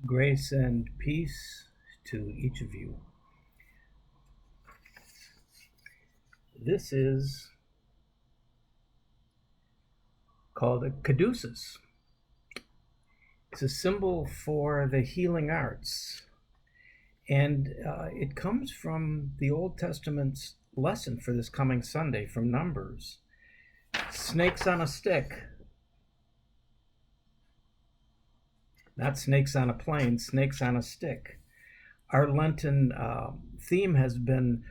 Grace and peace to each of you. This is called a caduceus. It's a symbol for the healing arts. And it comes from the Old Testament's lesson for this coming Sunday from Numbers. Snakes on a stick. Not snakes on a plane, snakes on a stick. Our Lenten theme has been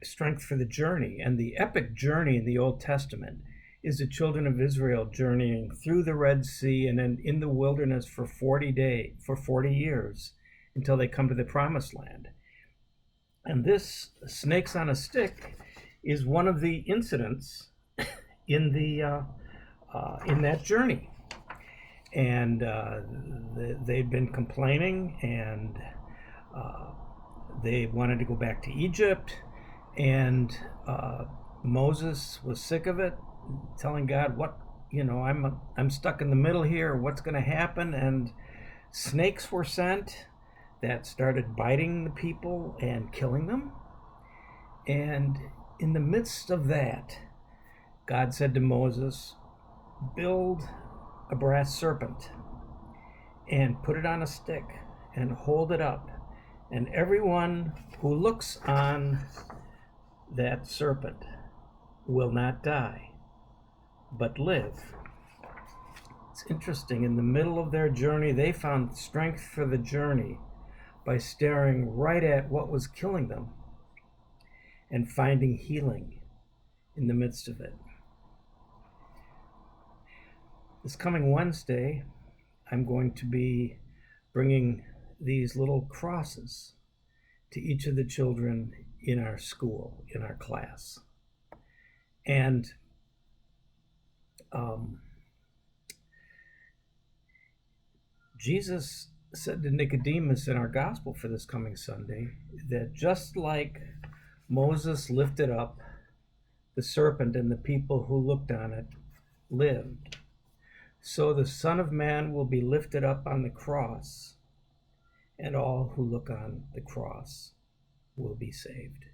strength for the journey, and the epic journey in the Old Testament is the children of Israel journeying through the Red Sea and then in the wilderness for 40 years until they come to the Promised Land. And this snakes on a stick is one of the incidents in that journey. And they'd been complaining, and they wanted to go back to Egypt, and Moses was sick of it, telling God, I'm stuck in the middle here, what's going to happen? And snakes were sent that started biting the people and killing them. And in the midst of that, God said to Moses, build a brass serpent and put it on a stick and hold it up, and everyone who looks on that serpent will not die but live. It's interesting, in the middle of their journey they found strength for the journey by staring right at what was killing them and finding healing in the midst of it. This coming Wednesday, I'm going to be bringing these little crosses to each of the children in our school, in our class. And Jesus said to Nicodemus in our gospel for this coming Sunday that just like Moses lifted up the serpent and the people who looked on it lived, so the Son of Man will be lifted up on the cross, and all who look on the cross will be saved.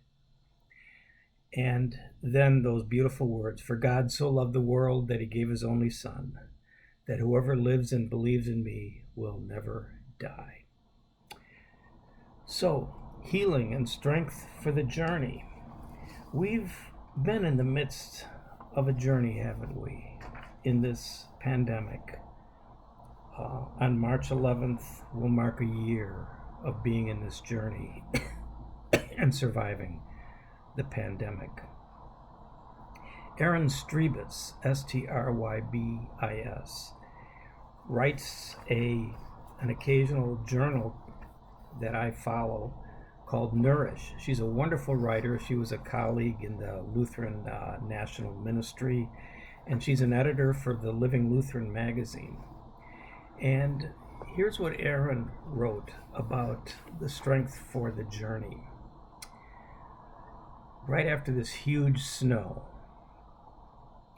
And then those beautiful words, for God so loved the world that he gave his only Son, that whoever lives and believes in me will never die. So, healing and strength for the journey. We've been in the midst of a journey, haven't we, in this pandemic. On March 11th, we'll mark a year of being in this journey and surviving the pandemic. Erin Strybis, Strybis, writes an occasional journal that I follow called Nourish. She's a wonderful writer. She was a colleague in the Lutheran National Ministry, and she's an editor for the Living Lutheran magazine. And here's what Erin wrote about the strength for the journey. Right after this huge snow,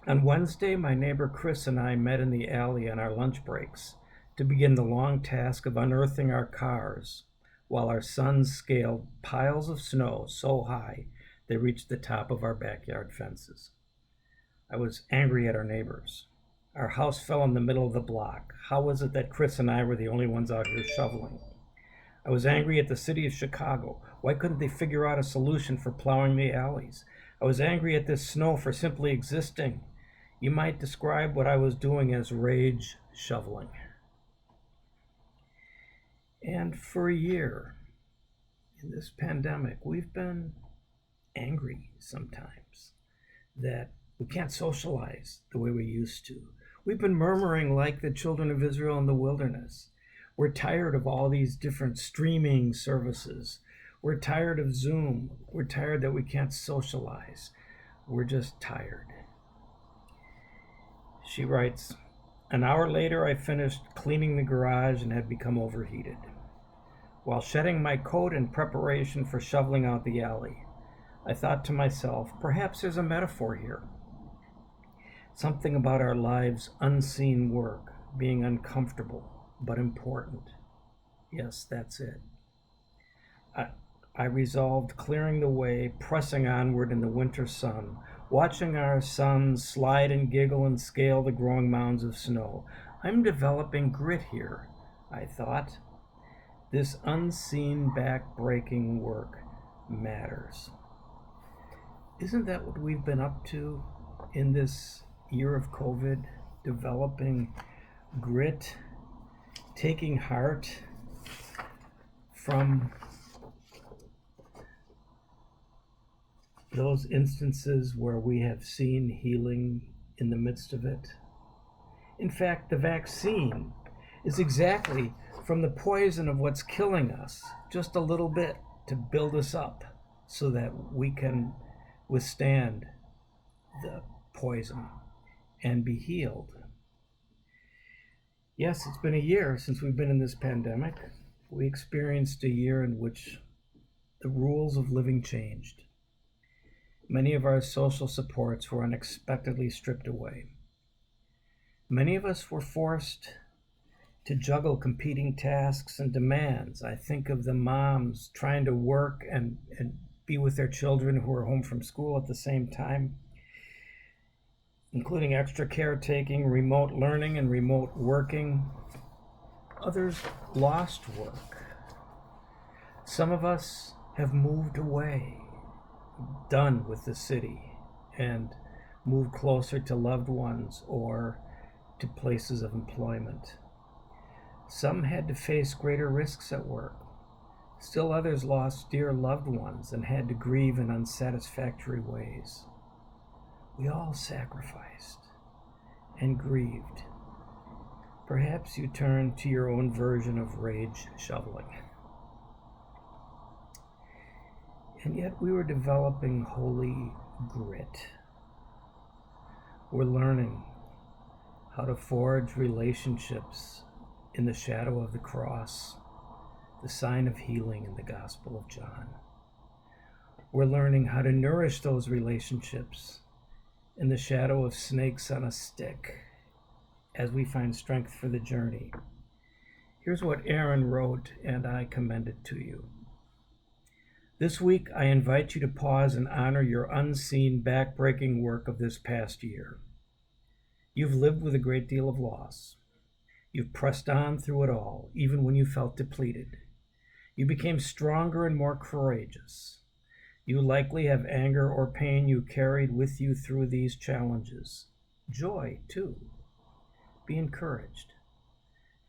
on Wednesday, my neighbor Chris and I met in the alley on our lunch breaks to begin the long task of unearthing our cars while our sons scaled piles of snow so high they reached the top of our backyard fences. I was angry at our neighbors. Our house fell in the middle of the block. How was it that Chris and I were the only ones out here shoveling? I was angry at the city of Chicago. Why couldn't they figure out a solution for plowing the alleys? I was angry at this snow for simply existing. You might describe what I was doing as rage shoveling. And for a year in this pandemic, we've been angry sometimes that we can't socialize the way we used to. We've been murmuring like the children of Israel in the wilderness. We're tired of all these different streaming services. We're tired of Zoom. We're tired that we can't socialize. We're just tired. She writes, an hour later, I finished cleaning the garage and had become overheated. While shedding my coat in preparation for shoveling out the alley, I thought to myself, perhaps there's a metaphor here. Something about our lives' unseen work being uncomfortable but important. Yes, that's it. I, I resolved clearing the way, pressing onward in the winter sun, watching our sons slide and giggle and scale the growing mounds of snow. I'm developing grit here, I thought. This unseen back-breaking work matters. Isn't that what we've been up to in this year of COVID? Developing grit, taking heart from those instances where we have seen healing in the midst of it. In fact, the vaccine is exactly from the poison of what's killing us, just a little bit to build us up so that we can withstand the poison and be healed. Yes, it's been a year since we've been in this pandemic. We experienced a year in which the rules of living changed. Many of our social supports were unexpectedly stripped away. Many of us were forced to juggle competing tasks and demands. I think of the moms trying to work and be with their children who are home from school at the same time, including extra caretaking, remote learning, and remote working. Others lost work. Some of us have moved away, done with the city, and moved closer to loved ones or to places of employment. Some had to face greater risks at work. Still others lost dear loved ones and had to grieve in unsatisfactory ways. We all sacrificed and grieved. Perhaps you turned to your own version of rage shoveling. And yet we were developing holy grit. We're learning how to forge relationships in the shadow of the cross, the sign of healing in the Gospel of John. We're learning how to nourish those relationships in the shadow of snakes on a stick as we find strength for the journey. Here's what Erin wrote, and I commend it to you. This week, I invite you to pause and honor your unseen, back-breaking work of this past year. You've lived with a great deal of loss. You've pressed on through it all, even when you felt depleted. You became stronger and more courageous. You likely have anger or pain you carried with you through these challenges. Joy, too. Be encouraged.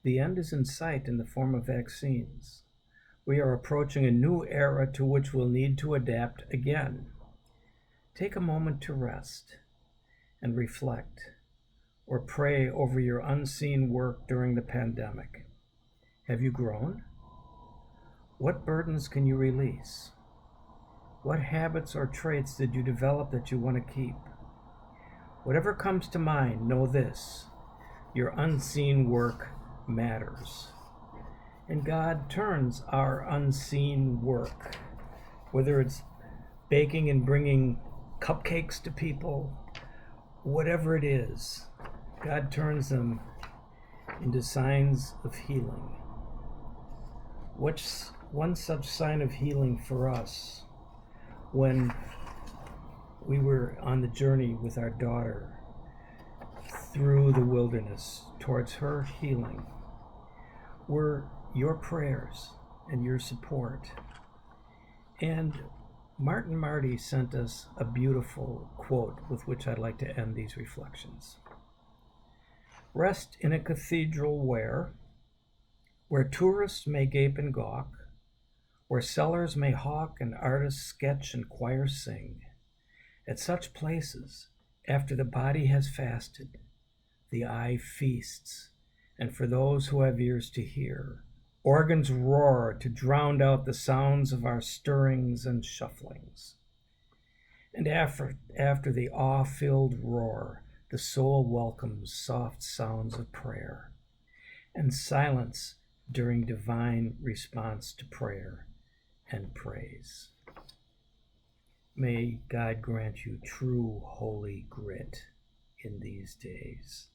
The end is in sight in the form of vaccines. We are approaching a new era to which we'll need to adapt again. Take a moment to rest and reflect, or pray over your unseen work during the pandemic. Have you grown? What burdens can you release? What habits or traits did you develop that you want to keep? Whatever comes to mind, know this: your unseen work matters. And God turns our unseen work, whether it's baking and bringing cupcakes to people, whatever it is, God turns them into signs of healing. What's one such sign of healing for us? When we were on the journey with our daughter through the wilderness towards her healing, were your prayers and your support. And Martin Marty sent us a beautiful quote with which I'd like to end these reflections. Rest in a cathedral where tourists may gape and gawk, where sellers may hawk and artists sketch and choirs sing. At such places, after the body has fasted, the eye feasts, and for those who have ears to hear, organs roar to drown out the sounds of our stirrings and shufflings. And after the awe-filled roar, the soul welcomes soft sounds of prayer and silence during divine response to prayer and praise. May God grant you true holy grit in these days.